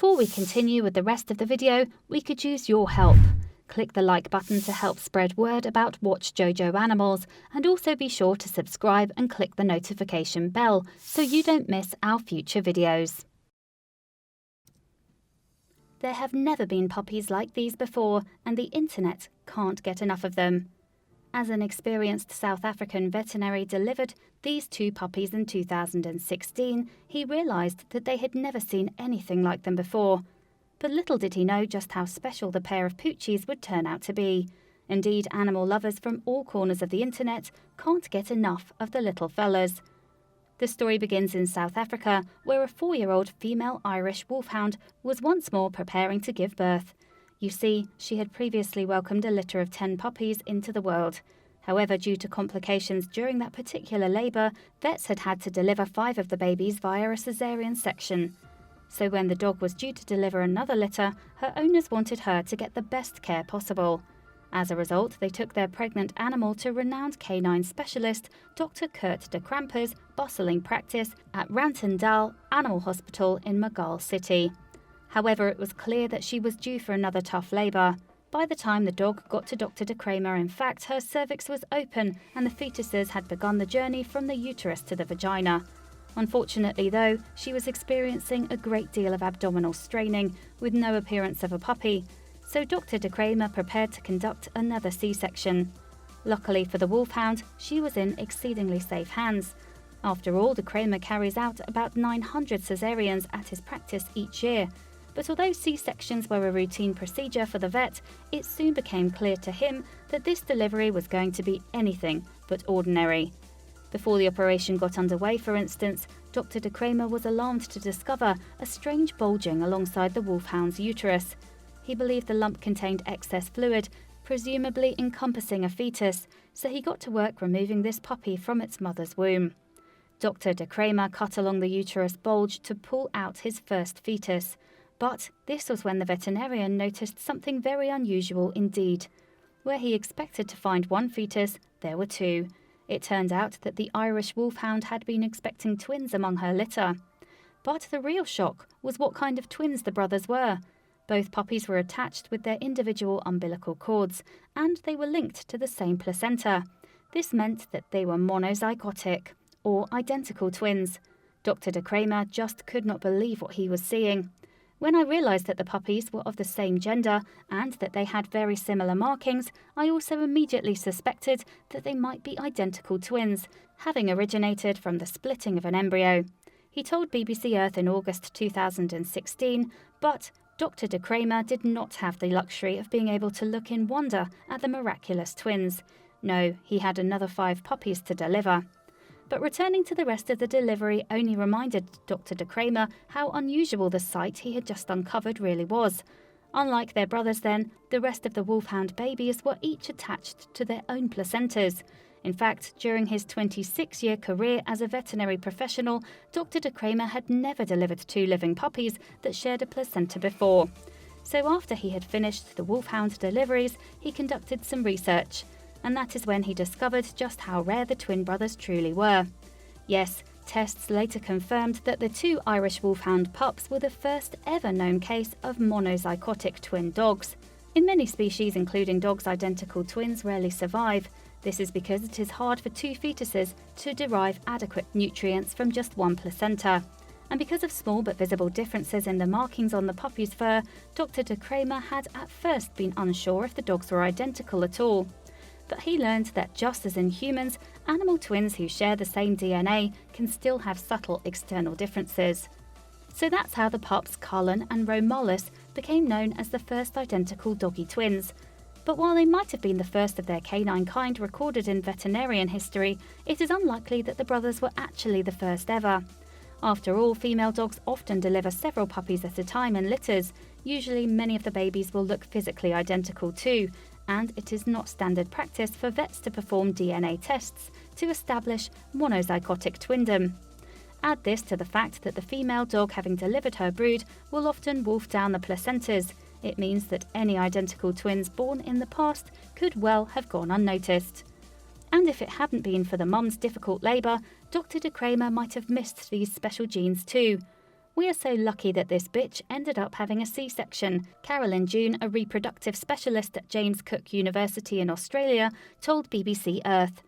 Before we continue with the rest of the video, we could use your help. Click the like button to help spread word about Watchjojo animals, and also be sure to subscribe and click the notification bell so you don't miss our future videos. There have never been puppies like these before, and the internet can't get enough of them. As an experienced South African veterinary delivered these 2 puppies in 2016, he realised that they had never seen anything like them before. But little did he know just how special the pair of pooches would turn out to be. Indeed, animal lovers from all corners of the internet can't get enough of the little fellas. The story begins in South Africa, where a 4-year-old female Irish wolfhound was once more preparing to give birth. You see, she had previously welcomed a litter of 10 puppies into the world. However, due to complications during that particular labour, vets had to deliver 5 of the babies via a cesarian section. So when the dog was due to deliver another litter, her owners wanted her to get the best care possible. As a result, they took their pregnant animal to renowned canine specialist Dr. Kurt de Kramper's bustling practice at Rantendal Animal Hospital in Magal City. However, it was clear that she was due for another tough labour. By the time the dog got to Dr. de Kramer, in fact, her cervix was open and the fetuses had begun the journey from the uterus to the vagina. Unfortunately, though, she was experiencing a great deal of abdominal straining with no appearance of a puppy, so Dr. de Kramer prepared to conduct another C-section. Luckily for the wolfhound, she was in exceedingly safe hands. After all, de Kramer carries out about 900 cesarians at his practice each year. But although C-sections were a routine procedure for the vet, it soon became clear to him that this delivery was going to be anything but ordinary. Before the operation got underway, for instance, Dr. de Kramer was alarmed to discover a strange bulging alongside the wolfhound's uterus. He believed the lump contained excess fluid, presumably encompassing a fetus, so he got to work removing this puppy from its mother's womb. Dr. de Kramer cut along the uterus bulge to pull out his first fetus. But this was when the veterinarian noticed something very unusual indeed. Where he expected to find 1 fetus, there were 2. It turned out that the Irish wolfhound had been expecting twins among her litter. But the real shock was what kind of twins the brothers were. Both puppies were attached with their individual umbilical cords, and they were linked to the same placenta. This meant that they were monozygotic, or identical twins. Dr. de Kramer just could not believe what he was seeing. When I realised that the puppies were of the same gender and that they had very similar markings, I also immediately suspected that they might be identical twins, having originated from the splitting of an embryo. He told BBC Earth in August 2016, but Dr. de Kramer did not have the luxury of being able to look in wonder at the miraculous twins. No, he had another 5 puppies to deliver. But returning to the rest of the delivery only reminded Dr. de Kramer how unusual the sight he had just uncovered really was. Unlike their brothers then, the rest of the wolfhound babies were each attached to their own placentas. In fact, during his 26-year career as a veterinary professional, Dr. de Kramer had never delivered 2 living puppies that shared a placenta before. So after he had finished the wolfhound deliveries, he conducted some research. And that is when he discovered just how rare the twin brothers truly were. Yes, tests later confirmed that the 2 Irish wolfhound pups were the first ever known case of monozygotic twin dogs. In many species, including dogs, identical twins rarely survive. This is because it is hard for 2 fetuses to derive adequate nutrients from just 1 placenta. And because of small but visible differences in the markings on the puppy's fur, Dr. de Kramer had at first been unsure if the dogs were identical at all. But he learned that just as in humans, animal twins who share the same DNA can still have subtle external differences. So that's how the pups Cullen and Romulus became known as the first identical doggy twins. But while they might have been the first of their canine kind recorded in veterinarian history, it is unlikely that the brothers were actually the first ever. After all, female dogs often deliver several puppies at a time in litters. Usually many of the babies will look physically identical too, and it is not standard practice for vets to perform DNA tests to establish monozygotic twindom. Add this to the fact that the female dog having delivered her brood will often wolf down the placentas. It means that any identical twins born in the past could well have gone unnoticed. And if it hadn't been for the mum's difficult labour, Dr. de Kramer might have missed these special genes too. "We are so lucky that this bitch ended up having a C-section," Carolyn June, a reproductive specialist at James Cook University in Australia, told BBC Earth.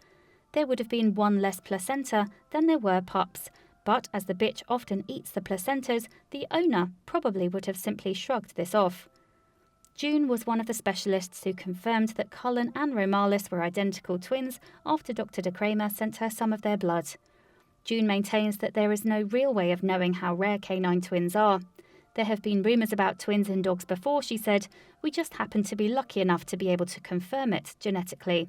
"There would have been one less placenta than there were pups, but as the bitch often eats the placentas, the owner probably would have simply shrugged this off." June was one of the specialists who confirmed that Cullen and Romalis were identical twins after Dr. De Kramer sent her some of their blood. June maintains that there is no real way of knowing how rare canine twins are. "There have been rumours about twins in dogs before," she said. "We just happen to be lucky enough to be able to confirm it genetically."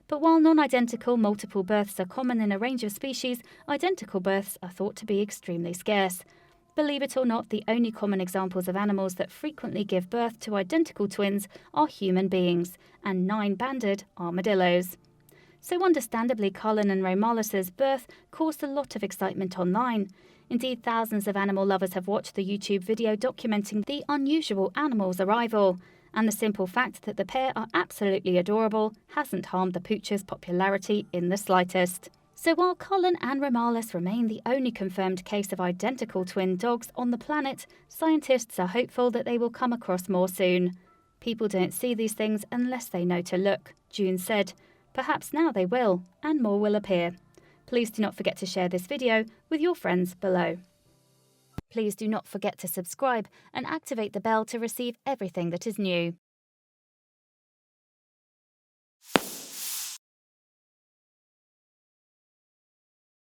But while non-identical multiple births are common in a range of species, identical births are thought to be extremely scarce. Believe it or not, the only common examples of animals that frequently give birth to identical twins are human beings and 9-banded armadillos. So understandably, Cullen and Romalis' birth caused a lot of excitement online. Indeed, thousands of animal lovers have watched the YouTube video documenting the unusual animal's arrival. And the simple fact that the pair are absolutely adorable hasn't harmed the pooches' popularity in the slightest. So while Cullen and Romalis remain the only confirmed case of identical twin dogs on the planet, scientists are hopeful that they will come across more soon. "People don't see these things unless they know to look," June said. "Perhaps now they will, and more will appear." Please do not forget to share this video with your friends below. Please do not forget to subscribe and activate the bell to receive everything that is new.